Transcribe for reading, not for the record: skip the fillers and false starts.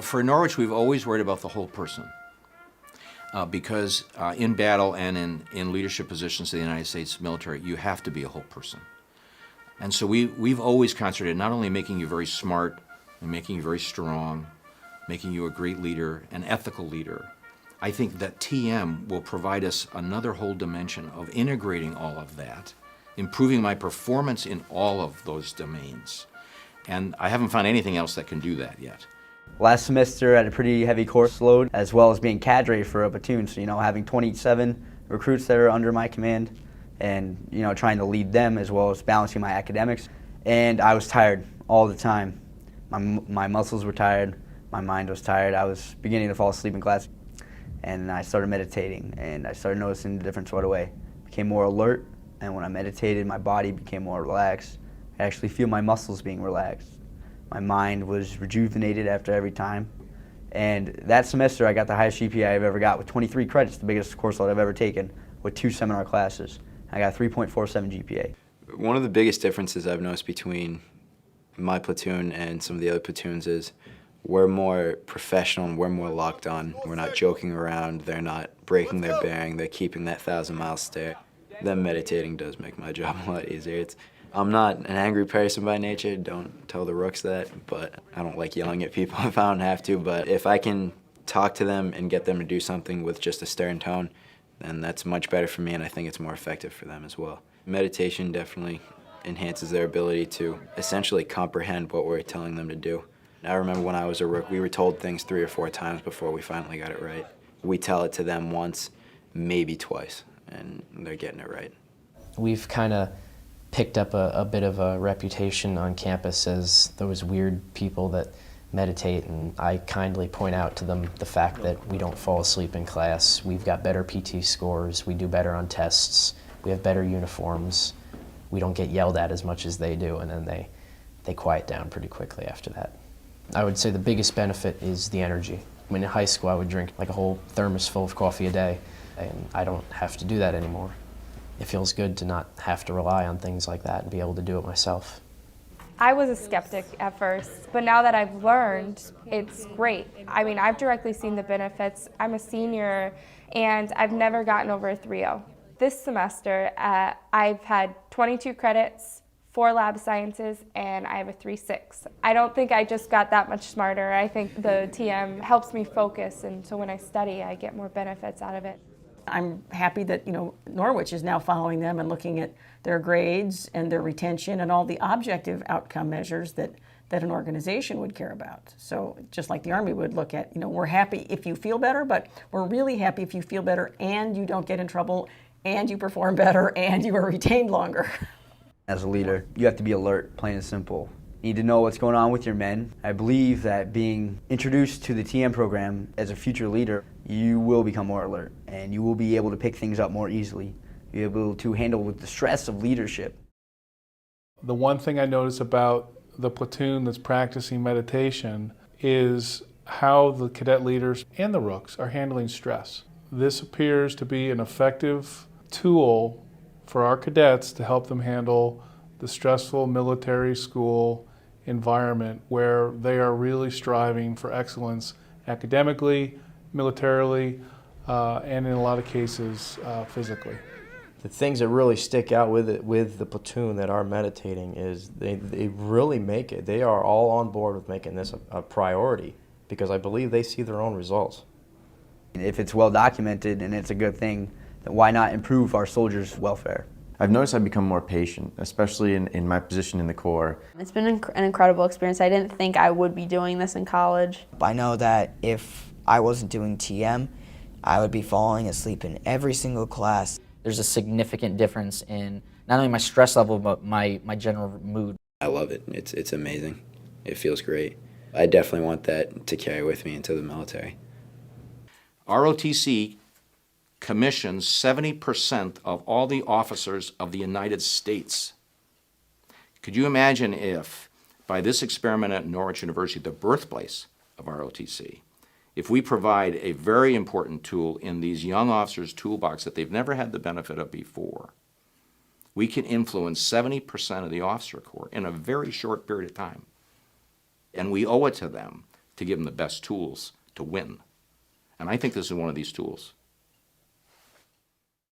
For Norwich, we've always worried about the whole person. Because in battle and in leadership positions in the United States military, you have to be a whole person. And so we've always concentrated not only making you very smart and making you very strong, making you a great leader, an ethical leader. I think that TM will provide us another whole dimension of integrating all of that, improving my performance in all of those domains. And I haven't found anything else that can do that yet. Last semester I had a pretty heavy course load, as well as being cadre for a platoon. So, having 27 recruits that are under my command and, trying to lead them as well as balancing my academics. And I was tired all the time. My muscles were tired, my mind was tired. I was beginning to fall asleep in class. And I started meditating, and I started noticing the difference right away. I became more alert, and when I meditated, my body became more relaxed. I actually feel my muscles being relaxed. My mind was rejuvenated after every time. And that semester, I got the highest GPA I've ever got with 23 credits, the biggest course load I've ever taken, with 2 seminar classes. I got a 3.47 GPA. One of the biggest differences I've noticed between my platoon and some of the other platoons is we're more professional and we're more locked on. We're not joking around, they're not breaking their bearing, they're keeping that 1,000-mile stare. Them meditating does make my job a lot easier. I'm not an angry person by nature, don't tell the rooks that, but I don't like yelling at people if I don't have to, but if I can talk to them and get them to do something with just a stern tone, then that's much better for me, and I think it's more effective for them as well. Meditation definitely enhances their ability to essentially comprehend what we're telling them to do. I remember when I was a rook, we were told things 3 or 4 times before we finally got it right. We tell it to them once, maybe twice, and they're getting it right. We've kind of picked up a bit of a reputation on campus as those weird people that meditate, and I kindly point out to them the fact that we don't fall asleep in class. We've got better PT scores, we do better on tests, we have better uniforms, we don't get yelled at as much as they do, and then they quiet down pretty quickly after that. I would say the biggest benefit is the energy. When in high school I would drink like a whole thermos full of coffee a day, and I don't have to do that anymore. It feels good to not have to rely on things like that and be able to do it myself. I was a skeptic at first, but now that I've learned, it's great. I mean, I've directly seen the benefits. I'm a senior, and I've never gotten over a 3.0. This semester, I've had 22 credits, 4 lab sciences, and I have a 3.6. I don't think I just got that much smarter. I think the TM helps me focus, and so when I study, I get more benefits out of it. I'm happy that Norwich is now following them and looking at their grades and their retention and all the objective outcome measures that an organization would care about. So just like the Army would look at, we're happy if you feel better, but we're really happy if you feel better and you don't get in trouble and you perform better and you are retained longer. As a leader, you have to be alert, plain and simple. You need to know what's going on with your men. I believe that being introduced to the TM program as a future leader, you will become more alert and you will be able to pick things up more easily. You'll be able to handle with the stress of leadership. The one thing I notice about the platoon that's practicing meditation is how the cadet leaders and the rooks are handling stress. This appears to be an effective tool for our cadets to help them handle the stressful military school environment where they are really striving for excellence academically, militarily, and in a lot of cases, physically. The things that really stick out with the platoon that are meditating is they really make it. They are all on board with making this a priority because I believe they see their own results. If it's well documented and it's a good thing, then why not improve our soldiers' welfare? I've noticed I've become more patient, especially in my position in the Corps. It's been an incredible experience. I didn't think I would be doing this in college. I know that if I wasn't doing TM, I would be falling asleep in every single class. There's a significant difference in not only my stress level, but my general mood. I love it. It's amazing. It feels great. I definitely want that to carry with me into the military. ROTC commissions 70% of all the officers of the United States. Could you imagine if, by this experiment at Norwich University, the birthplace of ROTC, if we provide a very important tool in these young officers' toolbox that they've never had the benefit of before, we can influence 70% of the officer corps in a very short period of time. And we owe it to them to give them the best tools to win. And I think this is one of these tools.